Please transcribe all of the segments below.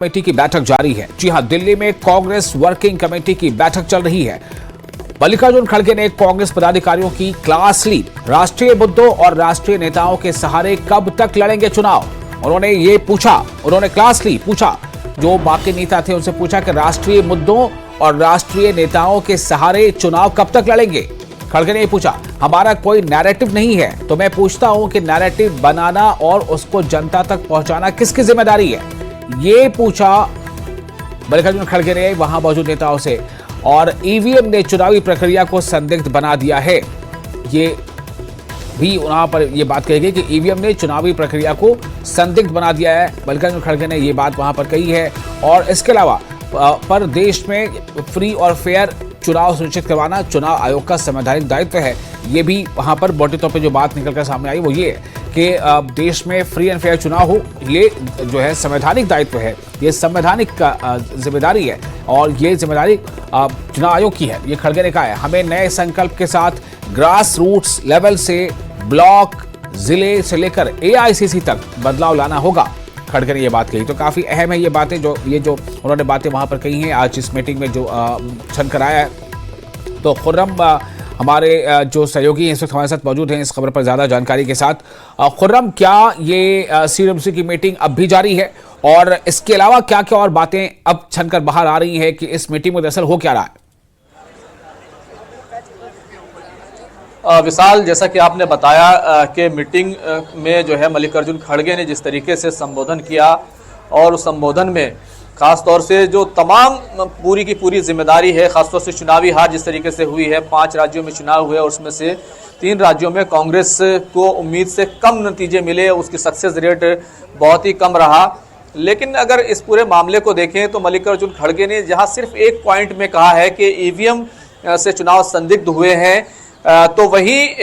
Committee की बैठक जारी है। जी हां, दिल्ली में कांग्रेस वर्किंग कमेटी की बैठक चल रही है। मल्लिकार्जुन खड़गे ने कांग्रेस पदाधिकारियों की क्लास ली। राष्ट्रीय मुद्दों और राष्ट्रीय नेताओं के सहारे कब तक लड़ेंगे चुनाव, उन्होंने क्लास ली, पूछा जो बाकी नेता थे उनसे पूछा कि राष्ट्रीय मुद्दों और राष्ट्रीय नेताओं के सहारे चुनाव कब तक लड़ेंगे। खड़गे ने पूछा, हमारा कोई नैरेटिव नहीं है, तो मैं पूछता हूं कि नैरेटिव बनाना और उसको जनता तक पहुंचाना किसकी जिम्मेदारी है, ये पूछा मल्लिकार्जुन खड़गे ने वहां मौजूद नेताओं से। और ईवीएम ने चुनावी प्रक्रिया को संदिग्ध बना दिया है, ये भी वहां पर यह बात कही गई कि ईवीएम ने चुनावी प्रक्रिया को संदिग्ध बना दिया है। मल्लिकार्जुन खड़गे ने यह बात वहां पर कही है। और इसके अलावा पर देश में फ्री और फेयर चुनाव सुनिश्चित करवाना चुनाव आयोग का संवैधानिक दायित्व है। ये भी वहां पर मोटे तौर पे जो बात निकलकर सामने आई वो ये है कि देश में फ्री एंड फेयर चुनाव हो, ये जो है संवैधानिक दायित्व है, ये संवैधानिक का जिम्मेदारी है और ये जिम्मेदारी चुनाव आयोग की है। ये खड़गे ने कहा है, हमें नए संकल्प के साथ ग्रास रूट्स लेवल से ब्लॉक, जिले से लेकर एआईसीसी तक बदलाव लाना होगा। खड़गे ने ये बात कही, तो काफी अहम है ये बातें, जो उन्होंने बातें वहां पर कही हैं आज इस मीटिंग में जो छनकर आया है। तो खुर्रम हमारे जो सहयोगी हैं इस वक्त हमारे साथ मौजूद हैं इस खबर पर ज्यादा जानकारी के साथ। खुर्रम, क्या ये सीएमसी की मीटिंग अब भी जारी है और इसके अलावा क्या क्या और बातें अब छनकर बाहर आ रही हैं कि इस मीटिंग में दरअसल हो क्या रहा है? विशाल, जैसा कि आपने बताया कि मीटिंग में जो है मल्लिकार्जुन खड़गे ने जिस तरीके से संबोधन किया और उस संबोधन में खास तौर से जो तमाम पूरी की पूरी जिम्मेदारी है, खासतौर से चुनावी हार जिस तरीके से हुई है, 5 राज्यों में चुनाव हुए और उसमें से 3 राज्यों में कांग्रेस को उम्मीद से कम नतीजे मिले, उसकी सक्सेस रेट बहुत ही कम रहा। लेकिन अगर इस पूरे मामले को देखें तो मल्लिकार्जुन खड़गे ने जहां सिर्फ एक पॉइंट में कहा है कि ईवीएम से चुनाव संदिग्ध हुए हैं, तो वही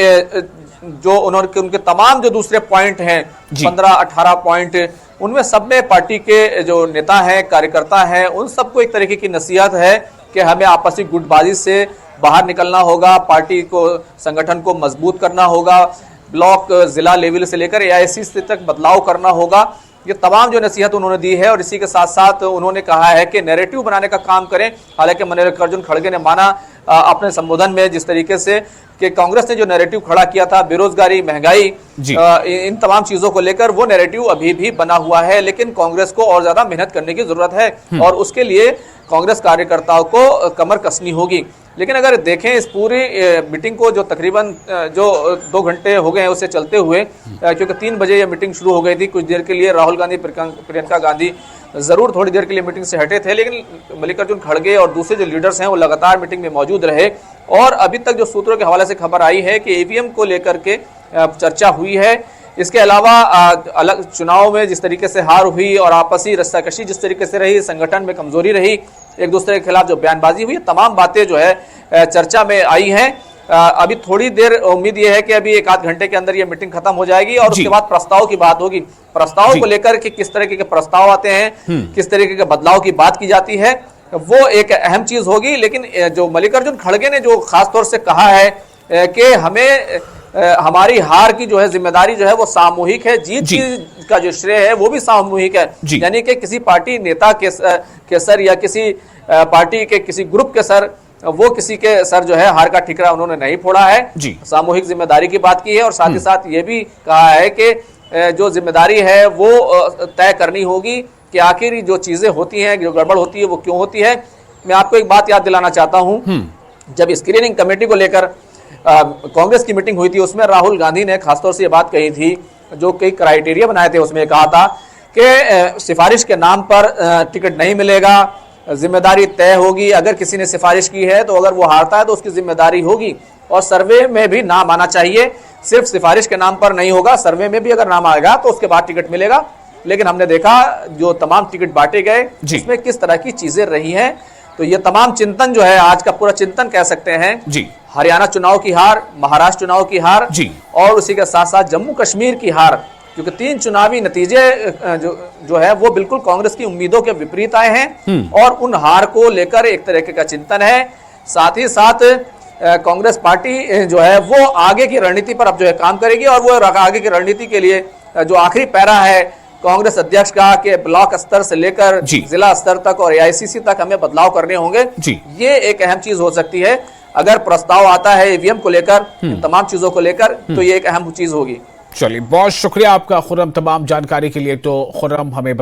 जो उनके तमाम जो दूसरे पॉइंट हैं 15-18 पॉइंट, उनमें सब में पार्टी के जो नेता हैं, कार्यकर्ता हैं, उन सबको एक तरीके की नसीहत है कि हमें आपसी गुटबाजी से बाहर निकलना होगा, पार्टी को, संगठन को मजबूत करना होगा, ब्लॉक, जिला लेवल से लेकर एआईसीसी तक बदलाव करना होगा। ये तमाम जो नसीहत उन्होंने दी है और इसी के साथ साथ उन्होंने कहा है कि नैरेटिव बनाने का काम करें। हालांकि मल्लिकार्जुन खड़गे ने माना अपने संबोधन में जिस तरीके से कि कांग्रेस ने जो नैरेटिव खड़ा किया था, बेरोजगारी, महंगाई, इन तमाम चीजों को लेकर वो नैरेटिव अभी भी बना हुआ है, लेकिन कांग्रेस को और ज्यादा मेहनत करने की जरूरत है और उसके लिए कांग्रेस कार्यकर्ताओं को कमर कसनी होगी। लेकिन अगर देखें इस पूरी मीटिंग को, जो तकरीबन जो 2 घंटे हो गए हैं उसे चलते हुए, क्योंकि 3 बजे यह मीटिंग शुरू हो गई थी, कुछ देर के लिए राहुल गांधी, प्रियंका गांधी जरूर थोड़ी देर के लिए मीटिंग से हटे थे, लेकिन मल्लिकार्जुन खड़गे और दूसरे जो लीडर्स हैं वो लगातार मीटिंग में मौजूद रहे। और अभी तक जो सूत्रों के हवाले से खबर आई है कि ईवीएम को लेकर के चर्चा हुई है। इसके अलावा अलग चुनाव में जिस तरीके से हार हुई और आपसी रस्साकशी जिस तरीके से रही, संगठन में कमजोरी रही, एक दूसरे के खिलाफ जो बयानबाजी हुई, तमाम बातें जो है चर्चा में आई हैं। अभी थोड़ी देर उम्मीद ये है कि अभी 1-8 घंटे के अंदर ये मीटिंग खत्म हो जाएगी और उसके बाद प्रस्ताव की बात होगी। प्रस्ताव को लेकर के किस तरीके के प्रस्ताव आते हैं, किस तरीके के बदलाव की बात की जाती है, वो एक अहम चीज होगी। लेकिन जो मल्लिकार्जुन खड़गे ने जो खास तौर से कहा है कि हमें हमारी हार की जो है जिम्मेदारी जो है वो सामूहिक है, जीत का जो श्रेय है वो भी सामूहिक है, यानी कि किसी पार्टी नेता के सर या किसी पार्टी के किसी ग्रुप के सर, वो किसी के सर जो है हार का ठिकरा उन्होंने नहीं फोड़ा है, सामूहिक जिम्मेदारी की बात की है। और साथ ही साथ ये भी कहा है कि जो जिम्मेदारी है वो तय करनी होगी कि आखिर जो चीजें होती हैं, जो गड़बड़ होती है वो क्यों होती है। मैं आपको एक बात याद दिलाना चाहता हूं, जब स्क्रीनिंग कमेटी को लेकर कांग्रेस की मीटिंग हुई थी, उसमें राहुल गांधी ने खासतौर से ये बात कही थी, जो कई क्राइटेरिया बनाए थे, उसमें कहा था कि सिफारिश के नाम पर टिकट नहीं मिलेगा, जिम्मेदारी तय होगी, अगर किसी ने सिफारिश की है तो अगर वो हारता है तो उसकी जिम्मेदारी होगी और सर्वे में भी नाम आना चाहिए, सिर्फ सिफारिश के नाम पर नहीं होगा, सर्वे में भी अगर नाम आएगा तो उसके बाद टिकट मिलेगा। लेकिन हमने देखा जो तमाम टिकट बांटे गए उसमें किस तरह की चीजें रही हैं। तो ये तमाम चिंतन जो है, आज का पूरा चिंतन कह सकते हैं, हरियाणा चुनाव की हार, महाराष्ट्र चुनाव की हार और उसी के साथ साथ जम्मू कश्मीर की हार, क्योंकि 3 चुनावी नतीजे जो है वो बिल्कुल कांग्रेस की उम्मीदों के विपरीत आए हैं और उन हार को लेकर एक तरीके का चिंतन है। साथ ही साथ कांग्रेस पार्टी जो है वो आगे की रणनीति पर अब जो है काम करेगी और वो आगे की रणनीति के लिए जो आखिरी पैरा है कांग्रेस अध्यक्ष कहा कि ब्लॉक स्तर से लेकर जी। जिला स्तर तक और एआईसीसी तक हमें बदलाव करने होंगे जी। ये एक अहम चीज हो सकती है। अगर प्रस्ताव आता है ईवीएम को लेकर, तमाम चीजों को लेकर, तो ये एक अहम चीज होगी। चलिए, बहुत शुक्रिया आपका खुर्रम, तमाम जानकारी के लिए। तो खुर्रम हमें